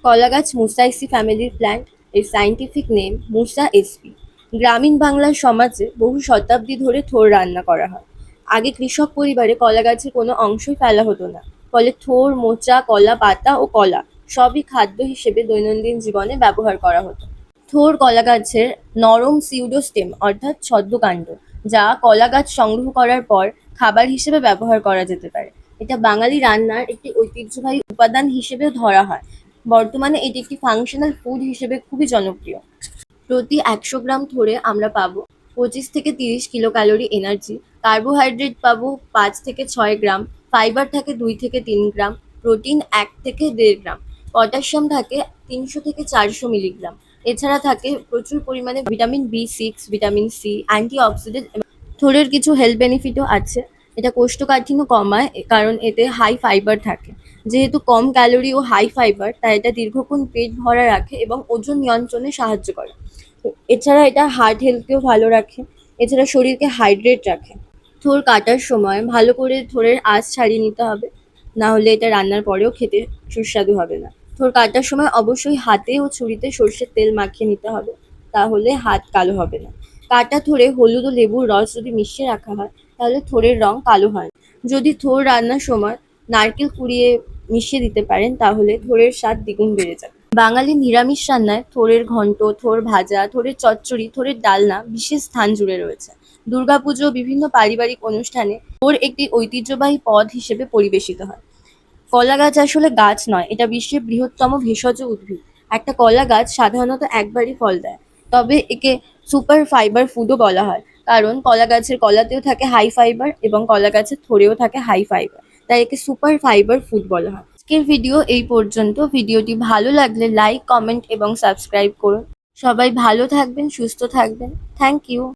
কলা গাছ মুসাইসি ফ্যামিলির প্ল্যান্ট। এর সায়েন্টিফিক নেম মুসা এসপি। গ্রামীণ বাংলার সমাজে বহু শতাব্দী ধরে থোড় রান্না করা হয়। আগে কৃষক পরিবারে কলা গাছের কোনো অংশই ফেলা হতো না, ফলে থোড়, মোচা, কলা পাতা ও কলা সবই খাদ্য হিসেবে দৈনন্দিন জীবনে ব্যবহার করা হতো। থোড় কলা গাছের নরম সিউডোস্টেম অর্থাৎ ছদ্মকাণ্ড, যা কলা গাছ সংগ্রহ করার পর খাবার হিসেবে ব্যবহার করা যেতে পারে। এটা বাঙালি রান্নার একটি ঐতিহ্যবাহী উপাদান হিসেবেও ধরা হয়। বর্তমানে এটি একটি ফাংশনাল ফুড হিসেবে খুবই জনপ্রিয়। প্রতি ১০০ গ্রাম থোড়ে আমরা পাবো ২৫ থেকে ৩০ কিলো ক্যালোরি এনার্জি, কার্বোহাইড্রেট পাবো ৫ থেকে ৬ গ্রাম, ফাইবার থাকে ২ থেকে ৩ গ্রাম, প্রোটিন ১ থেকে ১.৫ গ্রাম, পটাশিয়াম থাকে ৩০০ থেকে ৪০০ মিলিগ্রাম। এছাড়া থাকে প্রচুর পরিমাণে ভিটামিন বি6, ভিটামিন সি, অ্যান্টিঅক্সিডেন্ট। থোড়ের কিছু হেলথ বেনিফিটও আছে। এটা কোষ্ঠকাঠিন্য কমায়, কারণ এতে হাই ফাইবার থাকে। যেহেতু কম ক্যালোরি ও হাই ফাইবার, তাই এটা দীর্ঘক্ষণ পেট ভরা রাখে এবং ওজন নিয়ন্ত্রণে সাহায্য করে। তো এছাড়া এটা হার্ট হেলথকেও ভালো রাখে। এছাড়া শরীরকে হাইড্রেট রাখে। থোড় কাটার সময় ভালো করে থোড়ের আঁশ ছাড়িয়ে নিতে হবে, না হলে এটা রান্নার পরেও খেতে সুস্বাদু হবে না। থোড় কাটার সময় অবশ্যই হাতে ও ছুরিতে সর্ষের তেল মাখিয়ে নিতে হবে, তাহলে হাত কালো হবে না। কাটা থোড়ে হলুদ ও লেবুর রস যদি মিশিয়ে রাখা হয়, তাহলে থোড়ের রং কালো হয় না। যদি থোড় রান্নার সময় নারকেল কুড়িয়ে মিশিয়ে দিতে পারেন, তাহলে থোড়ের স্বাদ দ্বিগুণ বেড়ে যাবে। বাঙালি নিরামিষ রান্নায় থোড়ের ঘন্ট, থোড় ভাজা, থোড়ের চচ্চড়ি, থোড়ের ডালনা বিশেষ স্থান জুড়ে রয়েছে। দুর্গাপুজো ও বিভিন্ন পারিবারিক অনুষ্ঠানে থোড় একটি ঐতিহ্যবাহী পদ হিসেবে পরিবেশিত হয়। কলা গাছ আসলে গাছ নয়, এটা বিশ্বের বৃহত্তম ভেষজ উদ্ভিদ। একটা কলা গাছ সাধারণত একবারই ফল দেয়, তবে একে সুপার ফাইবার ফুডও বলা হয়, কারণ কলা গাছের কলাতেও থাকে হাই ফাইবার এবং কলা গাছের থোড়েও থাকে হাই ফাইবার, তাই একে সুপার ফাইবার ফুড বলা হয়। আজকের ভিডিও এই পর্যন্ত। ভিডিওটি ভালো লাগলে লাইক, কমেন্ট এবং সাবস্ক্রাইব করুন। সবাই ভালো থাকবেন, সুস্থ থাকবেন। Thank you.